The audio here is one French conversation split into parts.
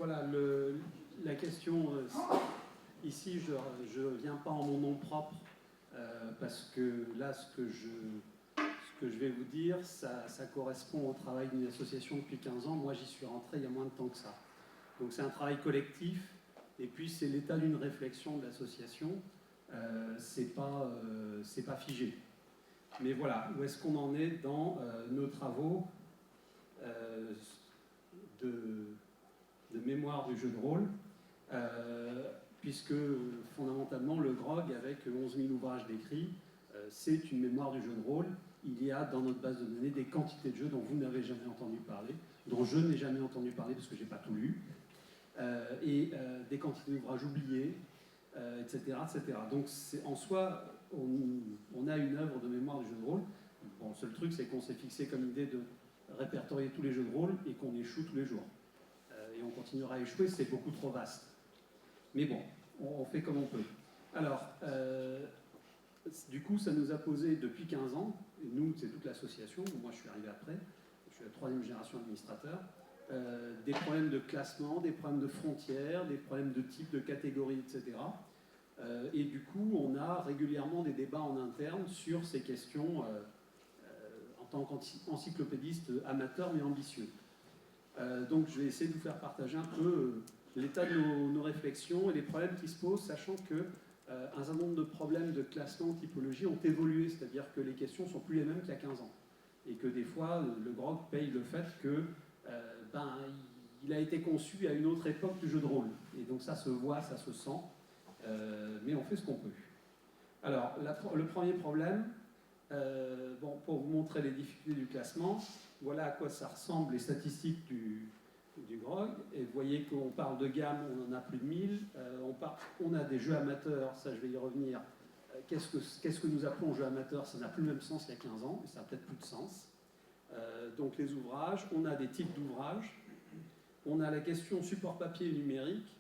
voilà, la question, ici, je ne viens pas en mon nom propre, parce que là, ce que je vais vous dire, ça correspond au travail d'une association depuis 15 ans. Moi, j'y suis rentré il y a moins de temps que ça. Donc c'est un travail collectif, et puis c'est l'état d'une réflexion de l'association. C'est pas figé. Mais voilà, où est-ce qu'on en est dans nos travaux de mémoire du jeu de rôle, puisque fondamentalement le GROG, avec 11 000 ouvrages décrits, c'est une mémoire du jeu de rôle. Il y a dans notre base de données des quantités de jeux dont vous n'avez jamais entendu parler, dont je n'ai jamais entendu parler parce que je n'ai pas tout lu, et des quantités d'ouvrages oubliés, etc., etc. Donc en soi, on a une œuvre de mémoire du jeu de rôle. Bon, le seul truc, c'est qu'on s'est fixé comme idée de répertorier tous les jeux de rôle et qu'on échoue tous les jours. Et on continuera à échouer, c'est beaucoup trop vaste. Mais bon, on fait comme on peut. Alors, du coup, ça nous a posé depuis 15 ans, et nous, c'est toute l'association, moi je suis arrivé après, je suis la 3e génération administrateur, des problèmes de classement, des problèmes de frontières, des problèmes de type, de catégorie, etc. Et du coup, on a régulièrement des débats en interne sur ces questions en tant qu'encyclopédiste amateur mais ambitieux. Donc je vais essayer de vous faire partager un peu l'état de nos réflexions et les problèmes qui se posent, sachant que un certain nombre de problèmes de classement, de typologie ont évolué, c'est-à-dire que les questions ne sont plus les mêmes qu'il y a 15 ans. Et que des fois, le GROG paye le fait que il a été conçu à une autre époque du jeu de rôle. Et donc ça se voit, ça se sent, mais on fait ce qu'on peut. Alors, le premier problème, bon, pour vous montrer les difficultés du classement, voilà à quoi ça ressemble les statistiques du GROG. Et vous voyez qu'on parle de gamme, on en a plus de 1000. On a des jeux amateurs, ça je vais y revenir. Qu'est-ce que nous appelons jeux amateurs? Ça n'a plus le même sens qu'il y a 15 ans, et ça n'a peut-être plus de sens. Donc les ouvrages, on a des types d'ouvrages, on a la question support papier et numérique,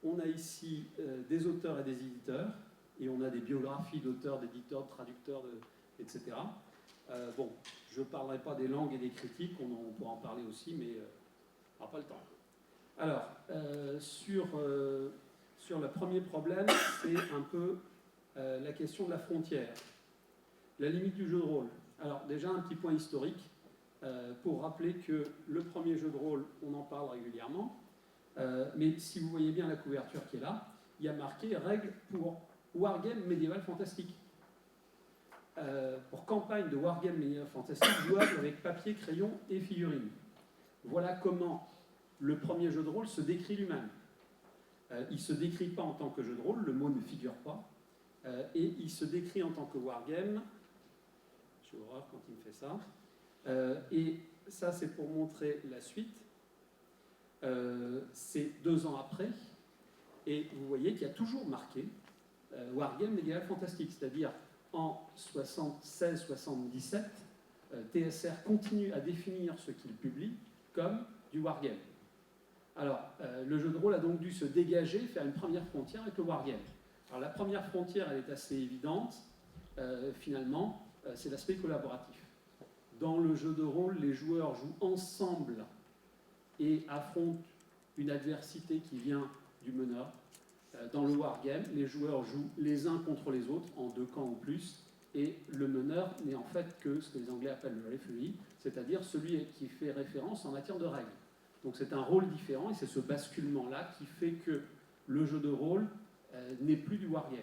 on a ici des auteurs et des éditeurs, et on a des biographies d'auteurs, d'éditeurs, de traducteurs, etc. Bon, je ne parlerai pas des langues et des critiques, on pourra en parler aussi, mais on n'aura pas le temps. Alors, sur le premier problème, c'est un peu la question de la frontière, la limite du jeu de rôle. Alors déjà, un petit point historique, pour rappeler que le premier jeu de rôle, on en parle régulièrement, mais si vous voyez bien la couverture qui est là, il y a marqué « Règles pour Wargame médiéval fantastique ». Pour campagne de Wargame médiéval fantastique, jouable avec papier, crayon et figurines. Voilà comment le premier jeu de rôle se décrit lui-même. Il ne se décrit pas en tant que jeu de rôle, le mot ne figure pas, et il se décrit en tant que Wargame. J'ai horreur quand il me fait ça. Et ça, c'est pour montrer la suite. C'est 2 ans après, et vous voyez qu'il y a toujours marqué Wargame médiéval fantastique, c'est-à-dire en 76-77, TSR continue à définir ce qu'il publie comme du Wargame. Alors, le jeu de rôle a donc dû se dégager, faire une première frontière avec le Wargame. Alors, la première frontière, elle est assez évidente, finalement, c'est l'aspect collaboratif. Dans le jeu de rôle, les joueurs jouent ensemble et affrontent une adversité qui vient du meneur. Dans le wargame, les joueurs jouent les uns contre les autres, en 2 camps ou plus, et le meneur n'est en fait que ce que les Anglais appellent le referee, c'est-à-dire celui qui fait référence en matière de règles. Donc c'est un rôle différent, et c'est ce basculement-là qui fait que le jeu de rôle n'est plus du wargame.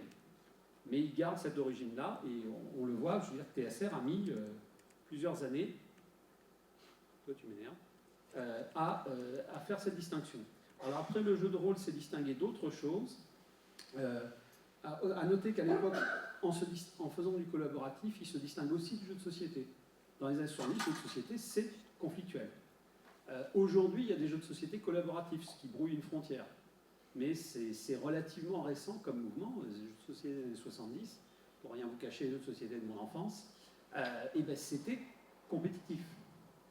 Mais il garde cette origine-là, et on le voit, je veux dire, TSR a mis plusieurs années, toi tu m'énerves, à faire cette distinction. Alors après, le jeu de rôle s'est distingué d'autres choses. À noter qu'à l'époque, en faisant du collaboratif, il se distingue aussi du jeu de société. Dans les années 70, le jeu de société, c'est conflictuel. Aujourd'hui, il y a des jeux de société collaboratifs, ce qui brouille une frontière. Mais c'est relativement récent comme mouvement, les jeux de société des années 70, pour rien vous cacher, les jeux de société de mon enfance, et ben c'était compétitif.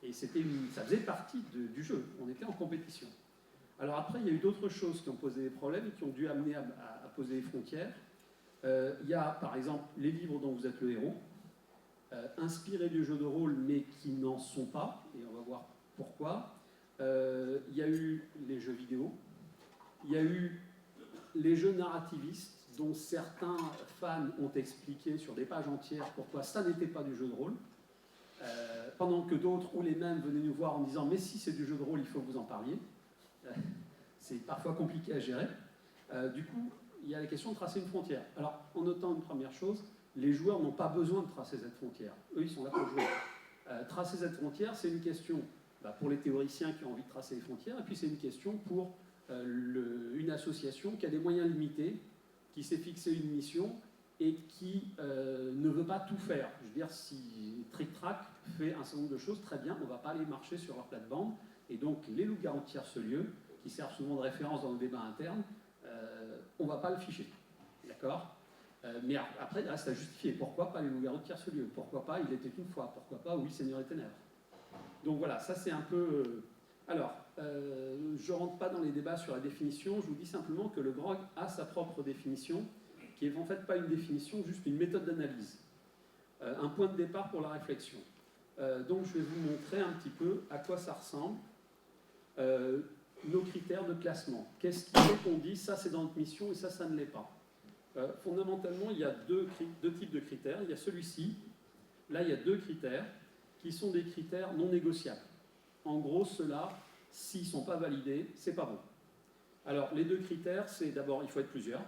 Et ça faisait partie du jeu, on était en compétition. Alors après, il y a eu d'autres choses qui ont posé des problèmes et qui ont dû amener à poser des frontières. Il y a par exemple les livres dont vous êtes le héros, inspirés du jeu de rôle mais qui n'en sont pas, et on va voir pourquoi. Il y a eu les jeux vidéo, il y a eu les jeux narrativistes, dont certains fans ont expliqué sur des pages entières pourquoi ça n'était pas du jeu de rôle, pendant que d'autres, ou les mêmes, venaient nous voir en disant « mais si c'est du jeu de rôle, il faut que vous en parliez ». C'est parfois compliqué à gérer. Du coup, il y a la question de tracer une frontière. Alors, en notant une première chose, les joueurs n'ont pas besoin de tracer cette frontière. Eux, ils sont là pour jouer. Tracer cette frontière, c'est une question pour les théoriciens qui ont envie de tracer les frontières, et puis c'est une question pour une association qui a des moyens limités, qui s'est fixé une mission et qui ne veut pas tout faire. Je veux dire, si Trick Track fait un certain nombre de choses, très bien, on ne va pas aller marcher sur leur plate-bande. Et donc, les loups-garous de tierce-lieu, qui servent souvent de référence dans le débat interne, on ne va pas le ficher. D'accord ? Mais après, il reste à justifier. Pourquoi pas les loups-garous de tierce-lieu ? Pourquoi pas Il était une fois ? Pourquoi pas Oui, Seigneur et Ténèbres ? Donc voilà, ça c'est un peu... Alors, je ne rentre pas dans les débats sur la définition, je vous dis simplement que le grog a sa propre définition, qui n'est en fait pas une définition, juste une méthode d'analyse, un point de départ pour la réflexion. Donc je vais vous montrer un petit peu à quoi ça ressemble, nos critères de classement. Qu'est-ce qui fait qu'on dit ça c'est dans notre mission et ça ne l'est pas. Fondamentalement, il y a deux types de critères. Il y a celui-ci, là il y a deux critères, qui sont des critères non négociables. En gros, ceux-là, s'ils ne sont pas validés, c'est pas bon. Alors, les deux critères, c'est d'abord, il faut être plusieurs.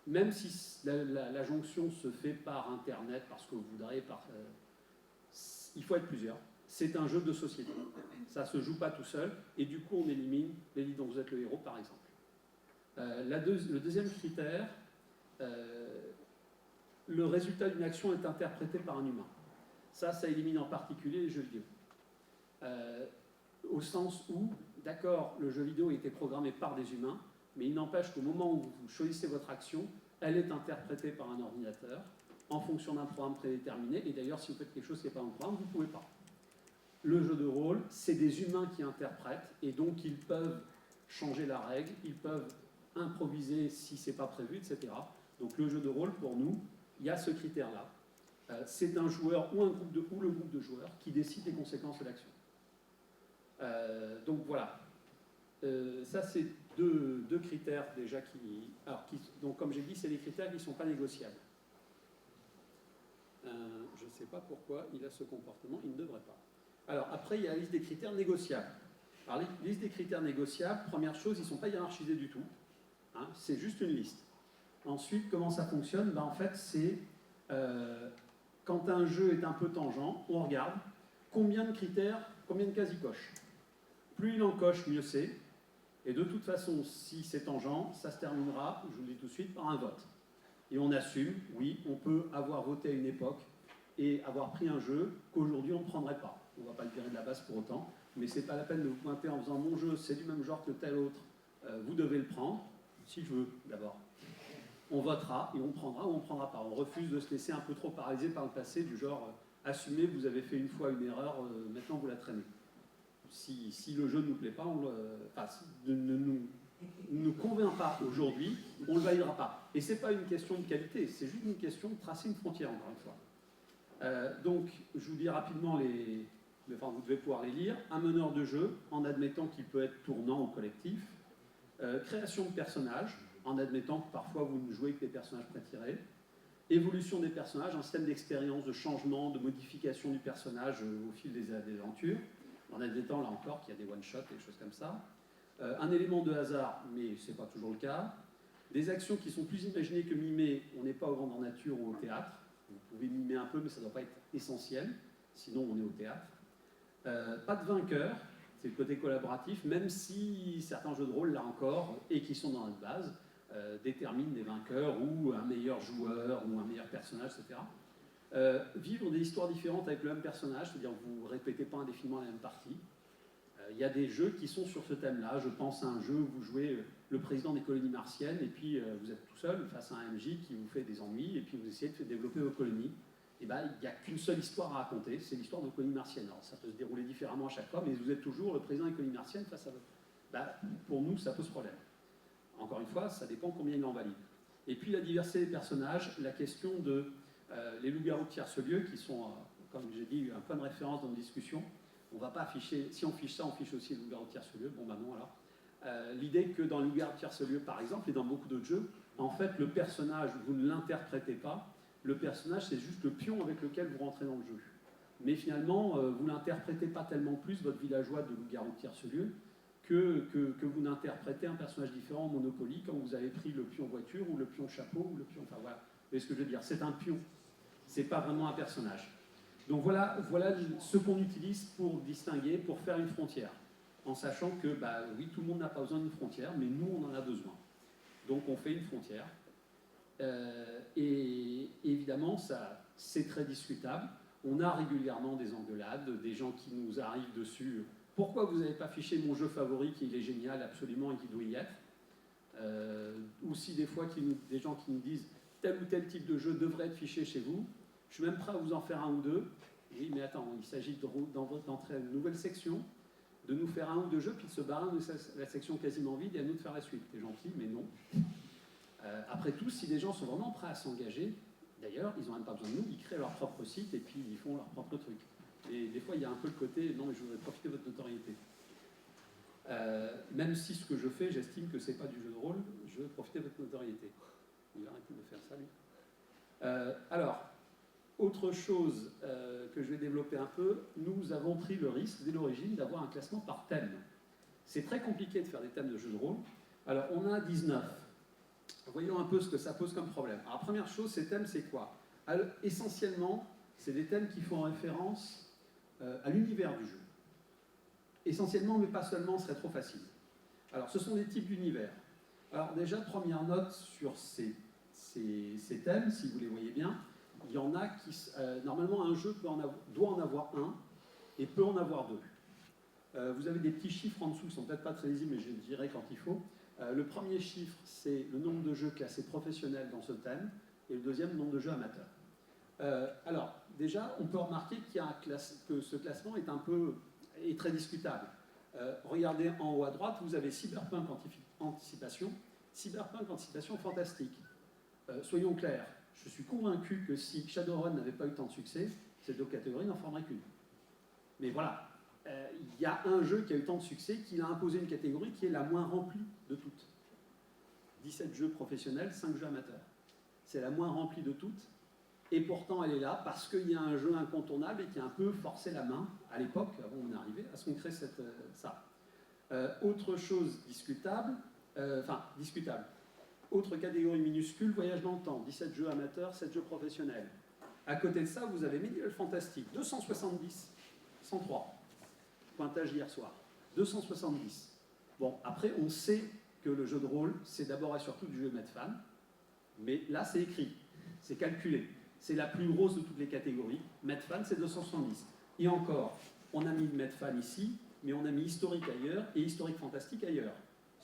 Même si la jonction se fait par Internet, parce que vous voudrez, il faut être plusieurs. C'est un jeu de société. Ça ne se joue pas tout seul, et du coup, on élimine les lits dont vous êtes le héros, par exemple. Le deuxième critère, le résultat d'une action est interprété par un humain. Ça élimine en particulier les jeux vidéo. Au sens où, d'accord, le jeu vidéo a été programmé par des humains, mais il n'empêche qu'au moment où vous choisissez votre action, elle est interprétée par un ordinateur en fonction d'un programme prédéterminé, et d'ailleurs, si vous faites quelque chose qui n'est pas dans le programme, vous ne pouvez pas. Le jeu de rôle, c'est des humains qui interprètent, et donc ils peuvent changer la règle, ils peuvent improviser si ce n'est pas prévu, etc. Donc le jeu de rôle, pour nous, il y a ce critère-là. C'est un joueur ou le groupe de joueurs qui décide des conséquences de l'action. Donc voilà. Ça, c'est deux critères déjà donc comme j'ai dit, c'est des critères qui ne sont pas négociables. Je ne sais pas pourquoi il a ce comportement, il ne devrait pas. Alors après, il y a la liste des critères négociables. Alors, la liste des critères négociables, première chose, ils ne sont pas hiérarchisés du tout. Hein, c'est juste une liste. Ensuite, comment ça fonctionne ? En fait, c'est quand un jeu est un peu tangent, on regarde combien de critères, combien de cases il coche. Plus il en coche, mieux c'est. Et de toute façon, si c'est tangent, ça se terminera, je vous le dis tout de suite, par un vote. Et on assume, oui, on peut avoir voté à une époque et avoir pris un jeu qu'aujourd'hui on ne prendrait pas. On ne va pas le virer de la base pour autant, mais ce n'est pas la peine de vous pointer en disant mon jeu c'est du même genre que tel autre, vous devez le prendre, si je veux d'abord. On votera et on prendra ou on ne prendra pas. On refuse de se laisser un peu trop paralyser par le passé, du genre assumez, vous avez fait une fois une erreur, maintenant vous la traînez. Si le jeu ne nous plaît pas, ne nous convainc pas aujourd'hui, on ne le validera pas. Et ce n'est pas une question de qualité, c'est juste une question de tracer une frontière, encore une fois. Donc, je vous dis rapidement vous devez pouvoir les lire. Un meneur de jeu, en admettant qu'il peut être tournant ou collectif. Création de personnages, en admettant que parfois vous ne jouez que des personnages prétirés. Évolution des personnages, un système d'expérience, de changement, de modification du personnage au fil des aventures, en admettant là encore qu'il y a des one-shots et des choses comme ça. Un élément de hasard, mais ce n'est pas toujours le cas. Des actions qui sont plus imaginées que mimées, on n'est pas au grandeur nature ou au théâtre. Vous pouvez mimer un peu, mais ça ne doit pas être essentiel, sinon on est au théâtre. Pas de vainqueur, c'est le côté collaboratif, même si certains jeux de rôle, là encore, et qui sont dans notre base, déterminent des vainqueurs ou un meilleur joueur ou un meilleur personnage, etc. Vivre des histoires différentes avec le même personnage, c'est-à-dire vous ne répétez pas indéfiniment la même partie. Il y a des jeux qui sont sur ce thème-là. Je pense à un jeu où vous jouez le président des colonies martiennes et puis vous êtes tout seul face à un MJ qui vous fait des ennuis et puis vous essayez de développer vos colonies. Et il n'y a qu'une seule histoire à raconter, c'est l'histoire de vos colonies martiennes. Alors ça peut se dérouler différemment à chaque fois, mais vous êtes toujours le président des colonies martiennes face à vous. Pour nous, ça pose problème. Encore une fois, ça dépend combien il en valide. Et puis la diversité des personnages, la question de les loups-garous de tierce-lieu, qui sont, comme j'ai dit, un point de référence dans nos discussions. On va pas afficher, si on fiche ça, on fiche aussi le loup-garou de tierce-lieu. Bon, ben non, alors. L'idée que dans le loup-garou de tierce-lieu, par exemple, et dans beaucoup d'autres jeux, en fait, le personnage, vous ne l'interprétez pas. Le personnage, c'est juste le pion avec lequel vous rentrez dans le jeu. Mais finalement, vous n'interprétez pas tellement plus votre villageois de loup-garou de tierce-lieu que vous n'interprétez un personnage différent en Monopoly quand vous avez pris le pion voiture ou le pion chapeau ou le pion... Enfin voilà, vous voyez ce que je veux dire. C'est un pion, c'est pas vraiment un personnage. Donc voilà ce qu'on utilise pour distinguer, pour faire une frontière. En sachant que, bah oui, tout le monde n'a pas besoin d'une frontière, mais nous, on en a besoin. Donc on fait une frontière. Et évidemment, ça, c'est très discutable. On a régulièrement des engueulades, des gens qui nous arrivent dessus. Pourquoi vous n'avez pas fiché mon jeu favori, qui est génial absolument et qui doit y être aussi des fois des gens qui nous disent tel ou tel type de jeu devrait être fiché chez vous. Je suis même prêt à vous en faire un ou deux. Oui, mais attends, il s'agit d'entrer à une nouvelle section, de nous faire un ou deux jeux, puis de se barrer de la section quasiment vide et à nous de faire la suite. T'es gentil, mais non. Après tout, si les gens sont vraiment prêts à s'engager, d'ailleurs, ils n'ont même pas besoin de nous, ils créent leur propre site et puis ils font leur propre truc. Et des fois, il y a un peu le côté, non, mais je voudrais profiter de votre notoriété. Même si ce que je fais, j'estime que c'est pas du jeu de rôle, je veux profiter de votre notoriété. Il va arrêter de faire ça, lui. Alors, autre chose que je vais développer un peu, nous avons pris le risque, dès l'origine, d'avoir un classement par thème. C'est très compliqué de faire des thèmes de jeux de rôle. Alors, on a 19. Voyons un peu ce que ça pose comme problème. Alors, première chose, ces thèmes, c'est quoi? Alors, essentiellement, c'est des thèmes qui font référence à l'univers du jeu. Essentiellement, mais pas seulement, ce serait trop facile. Alors, ce sont des types d'univers. Alors, déjà, première note sur ces thèmes, si vous les voyez bien, il y en a qui... normalement, un jeu doit en avoir un et peut en avoir deux. Vous avez des petits chiffres en dessous qui ne sont peut-être pas très lisibles, mais je dirai quand il faut. Le premier chiffre, c'est le nombre de jeux classés professionnels dans ce thème, et le deuxième, le nombre de jeux amateurs. Alors, déjà, on peut remarquer que ce classement est très discutable. Regardez en haut à droite, vous avez Cyberpunk Anticipation, Cyberpunk Anticipation Fantastique. Soyons clairs, je suis convaincu que si Shadowrun n'avait pas eu tant de succès, ces deux catégories n'en formeraient qu'une. Mais voilà, il y a un jeu qui a eu tant de succès qu'il a imposé une catégorie qui est la moins remplie de toutes. 17 jeux professionnels, 5 jeux amateurs. C'est la moins remplie de toutes. Et pourtant, elle est là parce qu'il y a un jeu incontournable et qui a un peu forcé la main, à l'époque, avant on est arrivé, à ce qu'on crée ça. Autre chose discutable, discutable. Autre catégorie minuscule, voyage dans le temps, 17 jeux amateurs, 7 jeux professionnels. À côté de ça, vous avez Medieval Fantastic, 270, 103. Pointage hier soir. 270. Bon, après, on sait que le jeu de rôle, c'est d'abord et surtout du jeu Medfan, mais là, c'est écrit, c'est calculé. C'est la plus grosse de toutes les catégories. Medfan, c'est 270. Et encore, on a mis Medfan ici, mais on a mis historique ailleurs et historique fantastique ailleurs,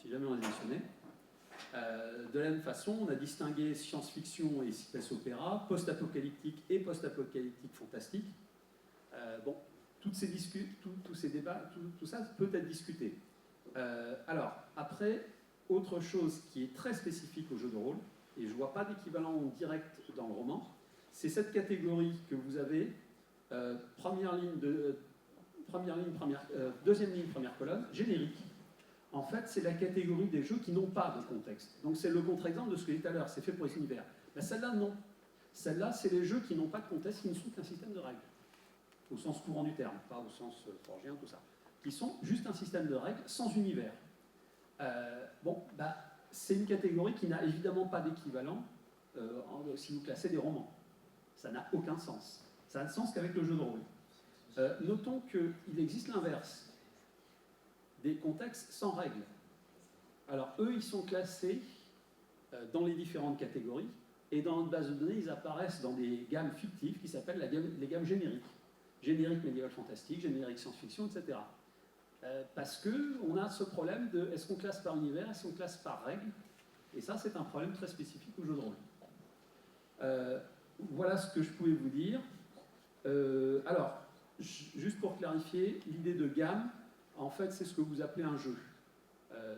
si jamais on les mentionnait. De la même façon, on a distingué science-fiction et space opéra, post-apocalyptique et post-apocalyptique fantastique. Bon, tous ces débats, tout ça peut être discuté. Alors, après, autre chose qui est très spécifique au jeu de rôle, et je ne vois pas d'équivalent direct dans le roman, c'est cette catégorie que vous avez, deuxième ligne, première colonne, générique. En fait, c'est la catégorie des jeux qui n'ont pas de contexte. Donc c'est le contre-exemple de ce que j'ai dit tout à l'heure, c'est fait pour les univers. Mais celle-là, non. Celle-là, c'est les jeux qui n'ont pas de contexte, qui ne sont qu'un système de règles. Au sens courant du terme, pas au sens forgien, tout ça. Qui sont juste un système de règles sans univers. C'est une catégorie qui n'a évidemment pas d'équivalent si vous classez des romans. Ça n'a aucun sens. Ça n'a de sens qu'avec le jeu de rôle. Notons qu'il existe l'inverse. Des contextes sans règles. Alors, eux, ils sont classés dans les différentes catégories, et dans notre base de données, ils apparaissent dans des gammes fictives qui s'appellent les gammes génériques. Générique médiéval fantastique, générique science-fiction, etc. Parce qu'on a ce problème de est-ce qu'on classe par univers, est-ce qu'on classe par règles, et ça, c'est un problème très spécifique au jeu de rôle. Voilà ce que je pouvais vous dire. Alors, juste pour clarifier, l'idée de gamme, en fait, c'est ce que vous appelez un jeu.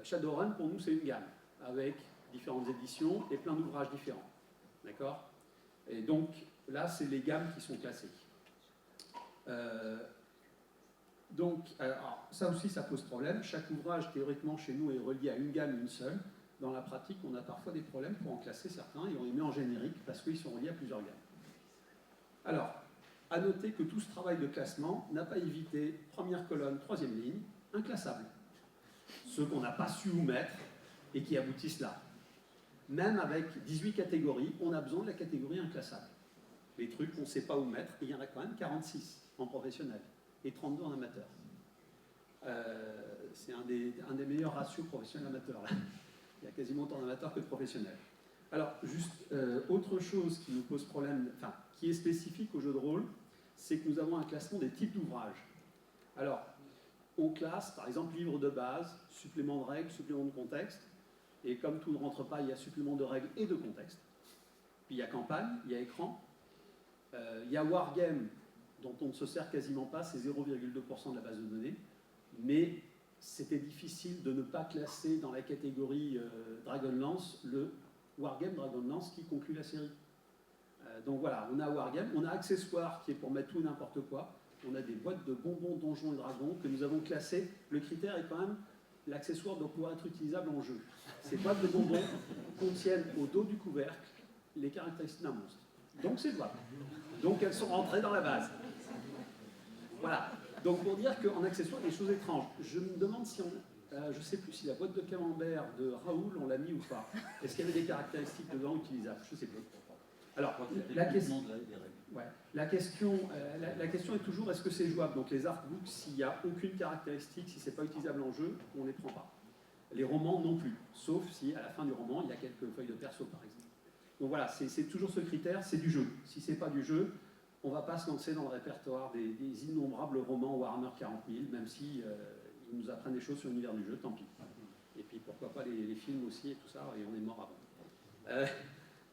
Shadowrun, pour nous, c'est une gamme, avec différentes éditions et plein d'ouvrages différents. D'accord? Et donc, là, c'est les gammes qui sont classées. Donc, alors, ça aussi, ça pose problème. Chaque ouvrage, théoriquement, chez nous, est relié à une gamme, une seule. Dans la pratique, on a parfois des problèmes pour en classer certains et on les met en générique parce qu'ils sont reliés à plusieurs gammes. Alors, à noter que tout ce travail de classement n'a pas évité, première colonne, troisième ligne, inclassable. Ceux qu'on n'a pas su où mettre et qui aboutissent là. Même avec 18 catégories, on a besoin de la catégorie inclassable. Les trucs qu'on ne sait pas où mettre, et il y en a quand même 46 en professionnel et 32 en amateur. C'est un des meilleurs ratios professionnel-amateur. Il y a quasiment autant d'amateurs que de professionnels. Alors, juste autre chose qui nous pose problème, enfin, qui est spécifique au jeu de rôle, c'est que nous avons un classement des types d'ouvrages. Alors, on classe, par exemple, livre de base, supplément de règles, supplément de contexte, et comme tout ne rentre pas, il y a supplément de règles et de contexte. Puis il y a campagne, il y a écran, il y a wargame, dont on ne se sert quasiment pas, c'est 0,2% de la base de données, mais c'était difficile de ne pas classer dans la catégorie Dragonlance le wargame Dragonlance qui conclut la série. Donc voilà, on a wargame, on a accessoire qui est pour mettre tout et n'importe quoi, on a des boîtes de bonbons Donjons et Dragons que nous avons classées. Le critère est quand même, l'accessoire doit pouvoir être utilisable en jeu. Ces boîtes de bonbons contiennent au dos du couvercle les caractéristiques d'un monstre. Donc c'est jouable. Donc elles sont rentrées dans la base. Voilà. Donc pour dire qu'en accessoire, il y a des choses étranges. Je me demande si je ne sais plus si la boîte de camembert de Raoul, on l'a mis ou pas. Est-ce qu'il y avait des caractéristiques dedans utilisables? Je ne sais plus. Alors, la question est toujours, est-ce que c'est jouable? Donc les artbooks, s'il n'y a aucune caractéristique, si ce n'est pas utilisable en jeu, on ne les prend pas. Les romans non plus, sauf si à la fin du roman, il y a quelques feuilles de perso, par exemple. Donc voilà, c'est toujours ce critère, c'est du jeu. Si ce n'est pas du jeu, on ne va pas se lancer dans le répertoire des innombrables romans Warhammer 40 000, même si ils nous apprennent des choses sur l'univers du jeu, tant pis. Et puis pourquoi pas les films aussi et tout ça, et on est mort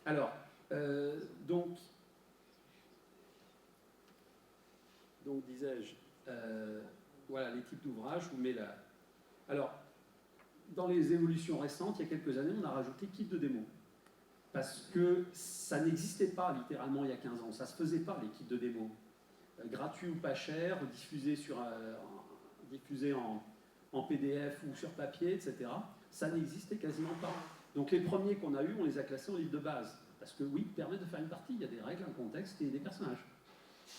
avant. Donc disais-je, voilà les types d'ouvrages, je vous mets là. Alors, dans les évolutions récentes, il y a quelques années, on a rajouté kit de démo. Parce que ça n'existait pas littéralement il y a 15 ans, ça ne se faisait pas les kits de démo. Gratuits ou pas chers, diffusés en PDF ou sur papier, etc. Ça n'existait quasiment pas. Donc les premiers qu'on a eus, on les a classés en livre de base. Parce que oui, permet de faire une partie, il y a des règles, un contexte et des personnages.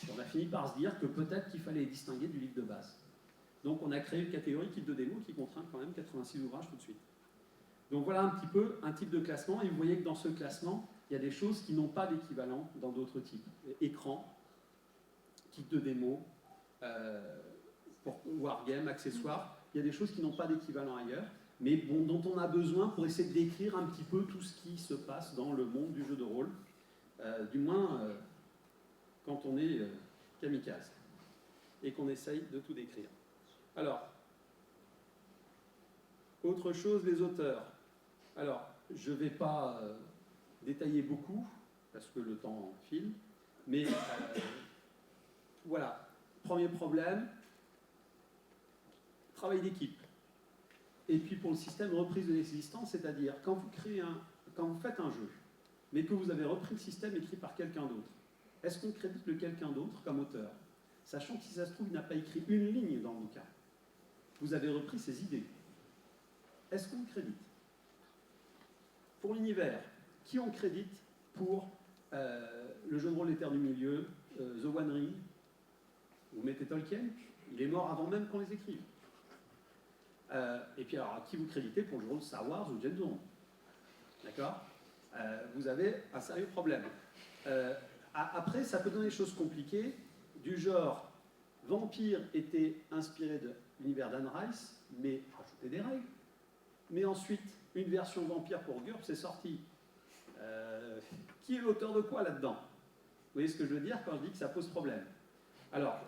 Et on a fini par se dire que peut-être qu'il fallait les distinguer du livre de base. Donc on a créé une catégorie kit de démo qui contraint quand même 86 ouvrages tout de suite. Donc voilà un petit peu un type de classement, et vous voyez que dans ce classement, il y a des choses qui n'ont pas d'équivalent dans d'autres types. Écran, kit de démo, pour wargame, accessoires, il y a des choses qui n'ont pas d'équivalent ailleurs, mais bon, dont on a besoin pour essayer de décrire un petit peu tout ce qui se passe dans le monde du jeu de rôle, du moins quand on est kamikaze, et qu'on essaye de tout décrire. Alors, autre chose, les auteurs. Alors, je ne vais pas détailler beaucoup, parce que le temps file, mais voilà. Premier problème, travail d'équipe. Et puis pour le système reprise de l'existence, c'est-à-dire quand vous faites un jeu, mais que vous avez repris le système écrit par quelqu'un d'autre, est-ce qu'on crédite le quelqu'un d'autre comme auteur? Sachant que si ça se trouve, il n'a pas écrit une ligne dans le bouquin. Vous avez repris ses idées. Est-ce qu'on le crédite? Pour l'univers, qui on crédite pour le jeu de rôle Les Terres du Milieu, The One Ring? Vous mettez Tolkien, il est mort avant même qu'on les écrive. Et puis alors, à qui vous créditez pour le jeu de rôle Star Wars ou James Bond? D'accord? Vous avez un sérieux problème. Après, ça peut donner des choses compliquées, du genre, Vampire était inspiré de l'univers d'Anne Rice, mais rajouté des règles. Mais ensuite, une version Vampire pour GURPS est sortie. Qui est l'auteur de quoi là-dedans? Vous voyez ce que je veux dire quand je dis que ça pose problème? Alors,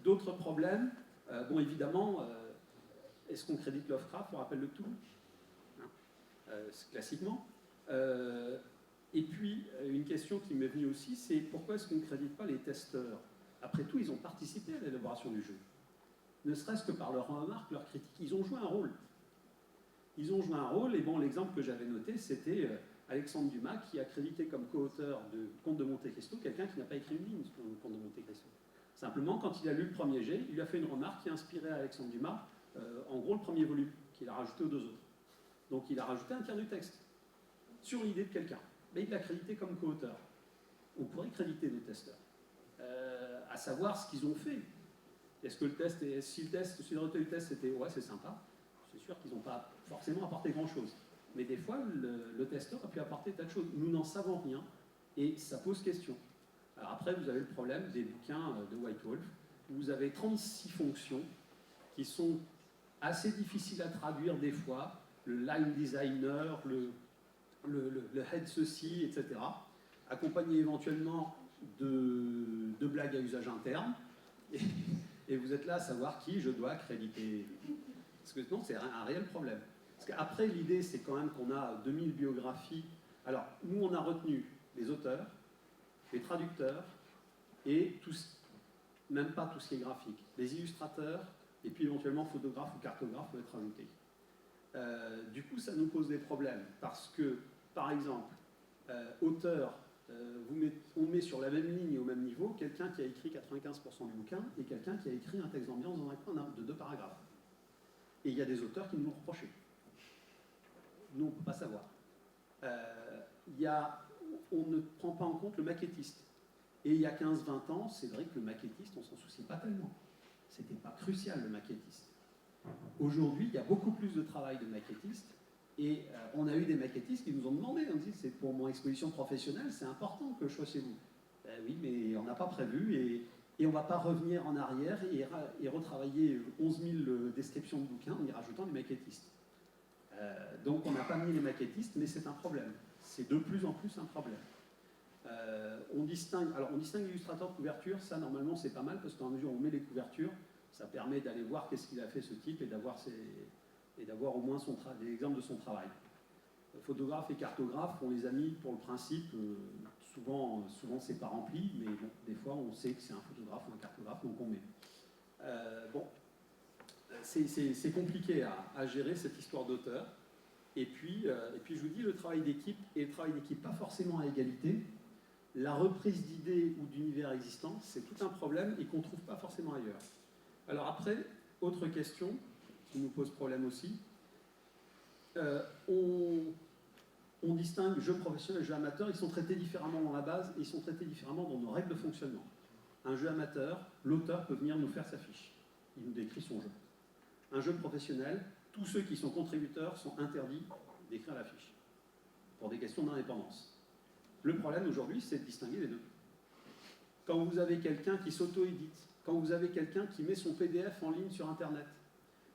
d'autres problèmes, bon évidemment, est-ce qu'on crédite Lovecraft pour rappel de tout, classiquement. Et puis, une question qui m'est venue aussi, c'est pourquoi est-ce qu'on ne crédite pas les testeurs? Après tout, ils ont participé à l'élaboration du jeu. Ne serait-ce que par leurs remarques, leurs critiques, ils ont joué un rôle. Ils ont joué un rôle, et bon, l'exemple que j'avais noté, c'était Alexandre Dumas, qui a crédité comme co-auteur de Comte de Monte Cristo quelqu'un qui n'a pas écrit une ligne sur le Comte de Monte Cristo. Simplement, quand il a lu le premier jet, il lui a fait une remarque qui a inspiré Alexandre Dumas, en gros, le premier volume, qu'il a rajouté aux deux autres. Donc il a rajouté un tiers du texte, sur l'idée de quelqu'un. Mais il l'a crédité comme co-auteur. On pourrait créditer nos testeurs, à savoir ce qu'ils ont fait. Est-ce que le test, si le résultat du test c'était ouais, c'est sympa, c'est sûr qu'ils n'ont pas forcément apporté grand-chose. Mais des fois, le testeur a pu apporter tas de choses. Nous n'en savons rien et ça pose question. Alors après, vous avez le problème des bouquins de White Wolf. Vous avez 36 fonctions qui sont assez difficiles à traduire des fois. Le line designer, le head ceci, etc. Accompagné éventuellement de blagues à usage interne. Et vous êtes là à savoir qui je dois créditer. Parce que non, c'est un réel problème. Parce qu'après, l'idée, c'est quand même qu'on a 2000 biographies. Alors, nous, on a retenu les auteurs, les traducteurs, et même pas tout ce qui est graphique, les illustrateurs, et puis éventuellement photographes ou cartographes peuvent être ajoutés. Du coup, ça nous pose des problèmes, parce que, par exemple, auteur, on met sur la même ligne et au même niveau quelqu'un qui a écrit 95% du bouquin et quelqu'un qui a écrit un texte d'ambiance dans un coin de 2 paragraphes. Et il y a des auteurs qui nous l'ont reproché. Nous, on ne peut pas savoir. On ne prend pas en compte le maquettiste. Et il y a 15-20 ans, c'est vrai que le maquettiste, on ne s'en soucie pas tellement. C'était pas crucial, le maquettiste. Aujourd'hui, il y a beaucoup plus de travail de maquettiste. Et on a eu des maquettistes qui nous ont demandé, on dit, c'est pour mon exposition professionnelle, c'est important que je sois chez vous. Oui, mais on n'a pas prévu et on ne va pas revenir en arrière et retravailler 11 000 descriptions de bouquins en y rajoutant des maquettistes. Donc on n'a pas mis les maquettistes, mais c'est un problème. C'est de plus en plus un problème. On distingue l'illustrateur de couverture, ça normalement c'est pas mal parce qu'en mesure où on met les couvertures, ça permet d'aller voir qu'est-ce qu'il a fait ce type et d'avoir au moins des exemples de son travail. Photographe et cartographe, on les a mis pour le principe, souvent c'est pas rempli, mais bon, des fois on sait que c'est un photographe ou un cartographe, donc on met. C'est compliqué à gérer cette histoire d'auteur. Et puis je vous dis, le travail d'équipe, et le travail d'équipe pas forcément à égalité, la reprise d'idées ou d'univers existants, c'est tout un problème et qu'on ne trouve pas forcément ailleurs. Alors après, autre question qui nous pose problème aussi, on distingue jeux professionnels et jeux amateurs, ils sont traités différemment dans la base et ils sont traités différemment dans nos règles de fonctionnement. Un jeu amateur, l'auteur peut venir nous faire sa fiche, il nous décrit son jeu. Un jeu professionnel, tous ceux qui sont contributeurs sont interdits d'écrire la fiche, pour des questions d'indépendance. Le problème aujourd'hui, c'est de distinguer les deux. Quand vous avez quelqu'un qui s'auto-édite, quand vous avez quelqu'un qui met son PDF en ligne sur Internet,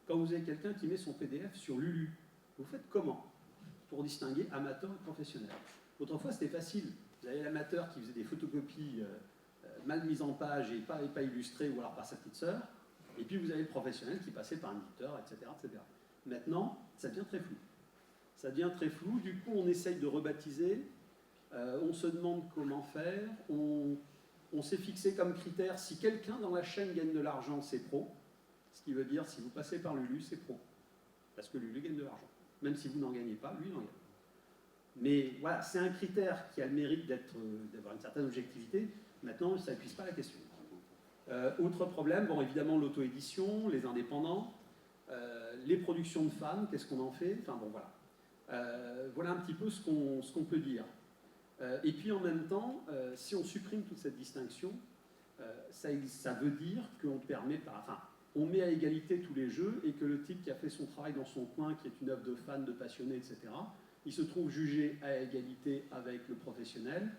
quand vous avez quelqu'un qui met son PDF sur Lulu, vous faites comment pour distinguer amateur et professionnel? Autrefois, c'était facile. Vous avez l'amateur qui faisait des photocopies mal mises en page et pas illustrées, ou alors par sa petite sœur, et puis vous avez le professionnel qui passait par un éditeur, etc., etc. Maintenant, ça devient très flou. Ça devient très flou, du coup on essaye de rebaptiser, on se demande comment faire, on s'est fixé comme critère, si quelqu'un dans la chaîne gagne de l'argent, c'est pro, ce qui veut dire si vous passez par Lulu, c'est pro, parce que Lulu gagne de l'argent. Même si vous n'en gagnez pas, lui, il en gagne. Mais voilà, c'est un critère qui a le mérite d'avoir une certaine objectivité. Maintenant, ça n'épuise pas la question. Autre problème, bon, évidemment, l'auto-édition, les indépendants, les productions de fans, qu'est-ce qu'on en fait? Enfin bon, voilà. Voilà un petit peu ce qu'on peut dire. Et puis en même temps, si on supprime toute cette distinction, ça veut dire qu'on permet pas... Enfin, on met à égalité tous les jeux et que le type qui a fait son travail dans son coin, qui est une œuvre de fan, de passionné, etc., il se trouve jugé à égalité avec le professionnel,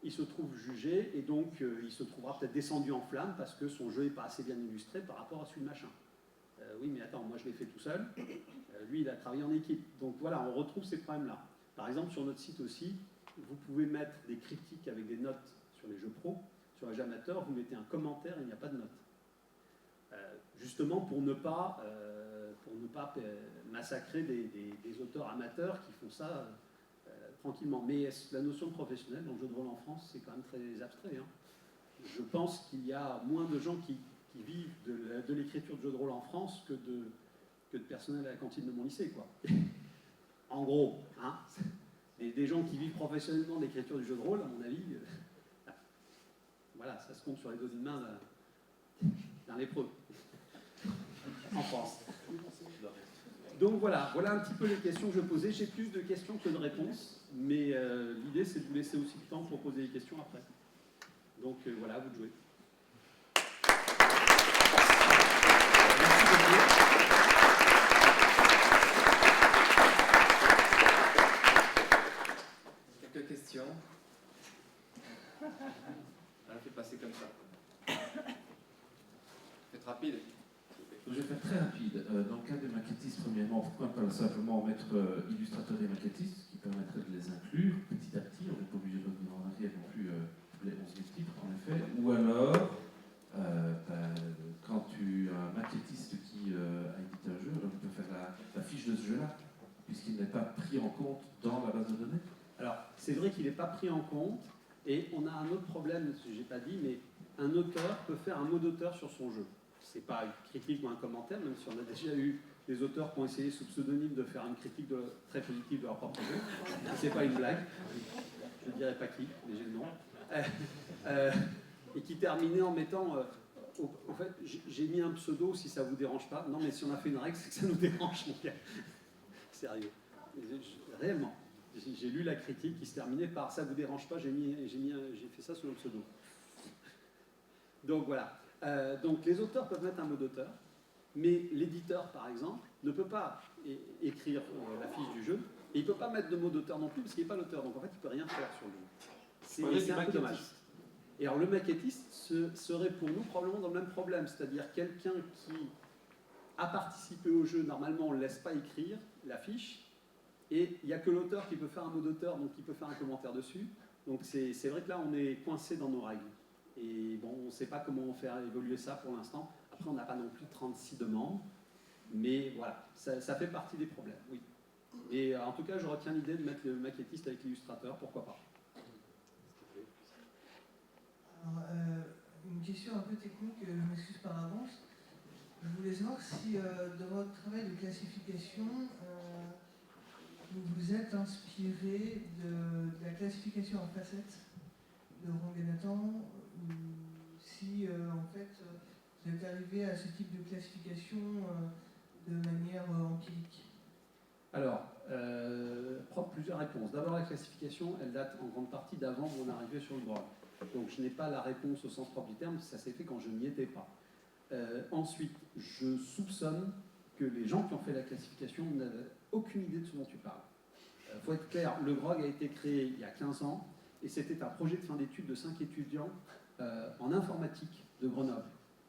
il se trouve jugé et donc il se trouvera peut-être descendu en flammes parce que son jeu n'est pas assez bien illustré par rapport à celui de machin. Oui, mais attends, moi je l'ai fait tout seul, lui il a travaillé en équipe. Donc voilà, on retrouve ces problèmes-là. Par exemple, sur notre site aussi, vous pouvez mettre des critiques avec des notes sur les jeux pro, sur les jeux amateurs, vous mettez un commentaire, il n'y a pas de note. Justement pour ne pas massacrer des auteurs amateurs qui font ça tranquillement. Mais la notion de professionnel dans le jeu de rôle en France, c'est quand même très abstrait. Hein. Je pense qu'il y a moins de gens qui vivent de l'écriture de jeux de rôle en France que de personnel à la cantine de mon lycée, quoi. En gros, hein, des gens qui vivent professionnellement de l'écriture du jeu de rôle, à mon avis, voilà, ça se compte sur les doigts d'une main un lépreux, en France. Donc voilà un petit peu les questions que je posais. J'ai plus de questions que de réponses, mais l'idée c'est de vous laisser aussi du temps pour poser des questions après. Donc voilà, à vous de jouer. Quelques questions. On fait passer comme ça. Faites rapide. Je vais faire très rapide. Dans le cas des maquettistes, premièrement, pourquoi pas simplement mettre illustrateurs et maquettistes, ce qui permettrait de les inclure petit à petit. On n'est pas obligé de revenir en arrière non plus les 11 000 titres, en effet. Ou alors, quand tu as un maquettiste qui a édité un jeu, il peut faire la fiche de ce jeu-là, puisqu'il n'est pas pris en compte dans la base de données. Alors, c'est vrai qu'il n'est pas pris en compte, et on a un autre problème, ce que je n'ai pas dit, mais un auteur peut faire un mot d'auteur sur son jeu. C'est pas une critique ou un commentaire, même si on a déjà eu des auteurs qui ont essayé sous pseudonyme de faire une critique très positive de leur propre jeu. C'est pas une blague, je ne dirais pas qui, mais j'ai le nom. Et qui terminait en mettant... en fait, j'ai mis un pseudo si ça vous dérange pas. Non, mais si on a fait une règle, c'est que ça nous dérange, mon gars. Sérieux. Réellement. J'ai lu la critique qui se terminait par « ça vous dérange pas », j'ai fait ça sous un pseudo. Donc voilà. Donc les auteurs peuvent mettre un mot d'auteur, mais l'éditeur, par exemple, ne peut pas écrire la fiche du jeu, et il ne peut pas mettre de mot d'auteur non plus, parce qu'il n'est pas l'auteur. Donc en fait, il ne peut rien faire sur le jeu. C'est un peu dommage. Et alors le maquettiste serait pour nous probablement dans le même problème, c'est-à-dire quelqu'un qui a participé au jeu, normalement on ne le laisse pas écrire la fiche, et il n'y a que l'auteur qui peut faire un mot d'auteur, donc il peut faire un commentaire dessus. Donc c'est vrai que là on est coincé dans nos règles. Et bon, on ne sait pas comment faire évoluer ça pour l'instant. Après on n'a pas non plus 36 demandes, mais voilà, ça fait partie des problèmes, oui. Et en tout cas je retiens l'idée de mettre le maquettiste avec l'illustrateur, pourquoi pas. Alors, une question un peu technique, je m'excuse par avance. Je voulais savoir si dans votre travail de classification, vous vous êtes inspiré de la classification en facettes de Ranganathan, ou si en fait vous êtes arrivé à ce type de classification de manière empirique. Alors, plusieurs réponses. D'abord, la classification, elle date en grande partie d'avant mon arrivée sur le droit. Donc, je n'ai pas la réponse au sens propre du terme, ça s'est fait quand je n'y étais pas. Ensuite, je soupçonne que les gens qui ont fait la classification n'avaient aucune idée de ce dont tu parles. Il faut être clair, le GROG a été créé il y a 15 ans, et c'était un projet de fin d'études de 5 étudiants en informatique de Grenoble.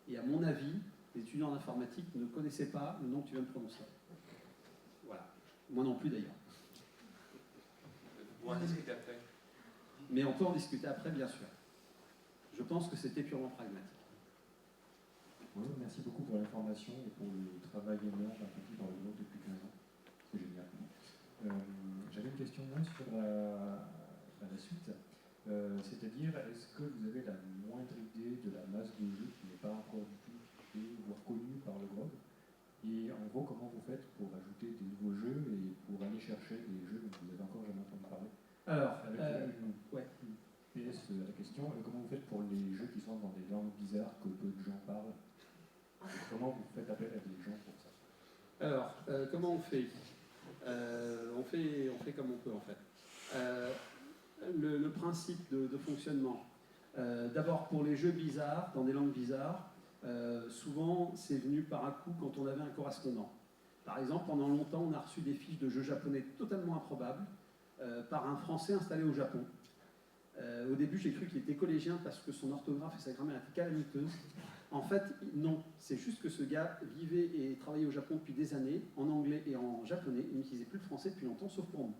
Et à mon avis, les étudiants en informatique ne connaissaient pas le nom que tu viens de prononcer. Voilà. Moi non plus d'ailleurs. On va en discuter après. Mais on peut en discuter après, bien sûr. Je pense que c'était purement pragmatique. Oui, merci beaucoup pour l'information et pour le travail énorme accompli par le groupe depuis 15 ans. C'est génial. J'avais une question moins sur la suite. C'est-à-dire, est-ce que vous avez la moindre idée de la masse de jeux qui n'est pas encore du tout étudiée, voire connue par le GROG? Et en gros, comment vous faites pour ajouter des nouveaux jeux et pour aller chercher des jeux dont vous n'avez encore jamais entendu parler? Alors, une PS à la question, comment vous faites pour les jeux qui sont dans des langues bizarres que peu de gens parlent? Comment vous faites appel à des gens pour ça? Alors, comment on fait? On fait comme on peut en fait. Le principe de fonctionnement. D'abord, pour les jeux bizarres, dans des langues bizarres, souvent c'est venu par un coup quand on avait un correspondant. Par exemple, pendant longtemps, on a reçu des fiches de jeux japonais totalement improbables par un Français installé au Japon. Au début, j'ai cru qu'il était collégien parce que son orthographe et sa grammaire étaient calamiteuses. En fait, non. C'est juste que ce gars vivait et travaillait au Japon depuis des années, en anglais et en japonais. Il n'utilisait plus le français depuis longtemps, sauf pour nous.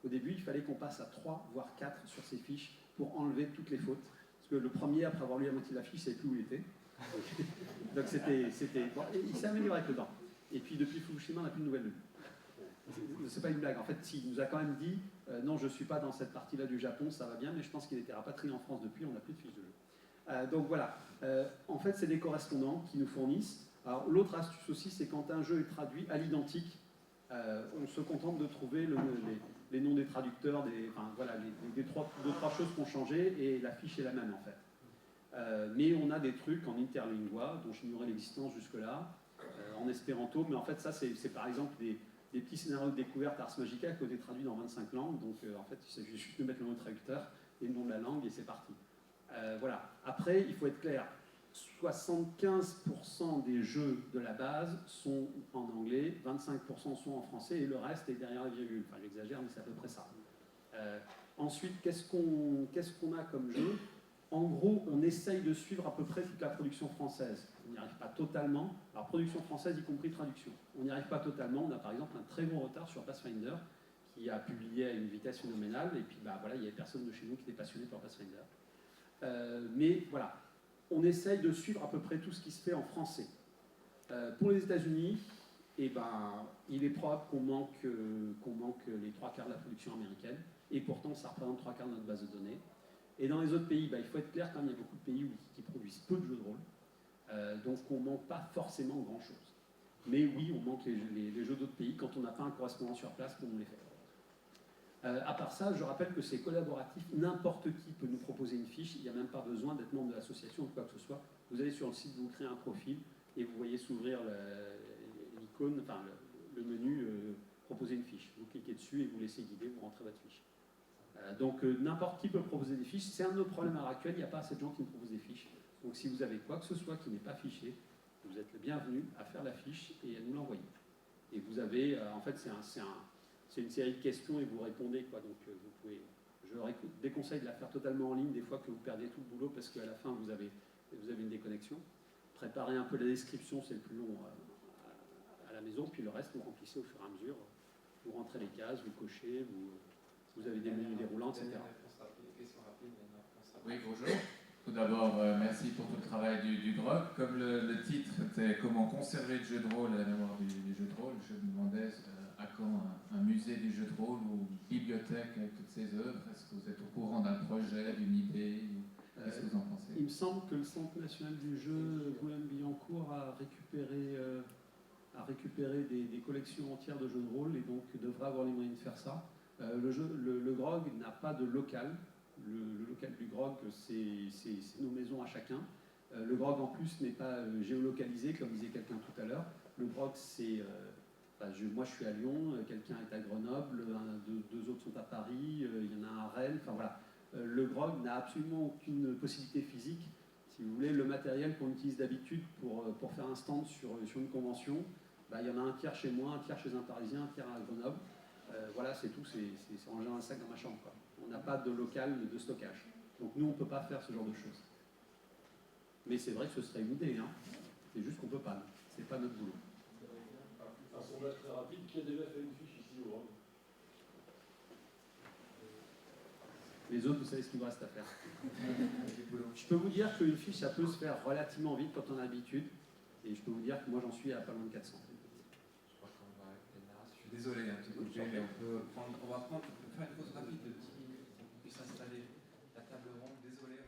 Au début, il fallait qu'on passe à 3, voire 4 sur ses fiches pour enlever toutes les fautes. Parce que le premier, après avoir lu la moitié de la fiche, il ne savait plus où il était. Donc c'était... Bon, il s'est amélioré avec le temps. Et puis depuis Fukushima, on n'a plus de nouvelles de lui. C'est pas une blague. En fait, il nous a quand même dit non, je ne suis pas dans cette partie-là du Japon, ça va bien, mais je pense qu'il était rapatrié en France depuis, on n'a plus de fiches de jeu. Donc voilà. En fait, c'est des correspondants qui nous fournissent. Alors, l'autre astuce aussi, c'est quand un jeu est traduit à l'identique, on se contente de trouver les noms des traducteurs, enfin, voilà, les deux, trois choses qui ont changé, et la fiche est la même en fait. Mais on a des trucs en interlingua dont j'ignorais l'existence jusque-là, en espéranto, mais en fait ça c'est par exemple des petits scénarios de découverte Ars Magica qui ont été traduits dans 25 langues, donc en fait il s'agit juste de mettre le nom de traducteur et le nom de la langue et c'est parti. Voilà. Après, il faut être clair, 75% des jeux de la base sont en anglais, 25% sont en français et le reste est derrière la virgule. Enfin j'exagère mais c'est à peu près ça. Ensuite, qu'est-ce qu'on a comme jeu? En gros, on essaye de suivre à peu près toute la production française. On n'y arrive pas totalement. Alors, production française, y compris traduction. On n'y arrive pas totalement. On a par exemple un très gros retard sur Pathfinder, qui a publié à une vitesse phénoménale. Et puis, bah, voilà, il n'y avait personne de chez nous qui était passionné par Pathfinder. Mais voilà, on essaye de suivre à peu près tout ce qui se fait en français. Pour les États-Unis, eh ben, il est probable qu'on manque les 3/4 de la production américaine. Et pourtant, ça représente 3/4 de notre base de données. Et dans les autres pays, bah, il faut être clair quand même, il y a beaucoup de pays qui produisent peu de jeux de rôle. Donc on ne manque pas forcément grand-chose. Mais oui, on manque les jeux d'autres pays quand on n'a pas un correspondant sur place pour nous les faire. À part ça, je rappelle que c'est collaboratif. N'importe qui peut nous proposer une fiche. Il n'y a même pas besoin d'être membre de l'association ou quoi que ce soit. Vous allez sur le site, vous créez un profil et vous voyez s'ouvrir l'icône, enfin le menu proposer une fiche. Vous cliquez dessus et vous laissez guider, vous rentrez votre fiche. Donc n'importe qui peut proposer des fiches. C'est un de nos problèmes à l'heure actuelle, il n'y a pas assez de gens qui nous proposent des fiches. Donc si vous avez quoi que ce soit qui n'est pas fiché, vous êtes le bienvenu à faire la fiche et à nous l'envoyer. Et vous avez, en fait c'est une série de questions et vous répondez, quoi. Donc vous pouvez, je déconseille de la faire totalement en ligne, des fois que vous perdez tout le boulot parce qu'à la fin vous avez une déconnexion. Préparez un peu la description, c'est le plus long à la maison, puis le reste vous remplissez au fur et à mesure. Vous rentrez les cases, vous cochez, vous avez des menus déroulants, etc. Oui, bonjour. Tout d'abord, merci pour tout le travail du GROG. Comme le titre était « Comment conserver le jeu de rôle à la mémoire du jeu de rôle », je me demandais à quand un musée du jeu de rôle ou une bibliothèque avec toutes ces œuvres. Est-ce que vous êtes au courant d'un projet, d'une idée? Qu'est-ce que vous en pensez? Il me semble que le Centre national du jeu Boulogne-Billancourt a récupéré des collections entières de jeux de rôle et donc devrait avoir les moyens de faire ça. Le GROG n'a pas de local. Le local du GROG, c'est nos maisons à chacun. Le GROG en plus n'est pas géolocalisé, comme disait quelqu'un tout à l'heure. Le GROG, moi je suis à Lyon, quelqu'un est à Grenoble, deux autres sont à Paris, il y en a un à Rennes, enfin voilà. Le GROG n'a absolument aucune possibilité physique. Si vous voulez, le matériel qu'on utilise d'habitude pour faire un stand sur une convention, bah, il y en a un tiers chez moi, un tiers chez un Parisien, un tiers à Grenoble. Voilà, c'est tout, c'est rangé dans un sac dans ma chambre, quoi. On n'a pas de local de stockage. Donc nous, on ne peut pas faire ce genre de choses. Mais c'est vrai que ce serait une idée, hein. C'est juste qu'on ne peut pas. C'est pas notre boulot. Un sondage très rapide, qui a déjà fait une fiche ici au GROG? Les autres, vous savez ce qu'il vous reste à faire. Je peux vous dire qu'une fiche, ça peut se faire relativement vite quand on a l'habitude. Et je peux vous dire que moi, j'en suis à pas loin de 400. Je crois qu'on va arrêter là. Je suis désolé, hein, mais on va faire une pause rapide de 10 minutes pour qu'on puisse installer la table ronde. Désolé.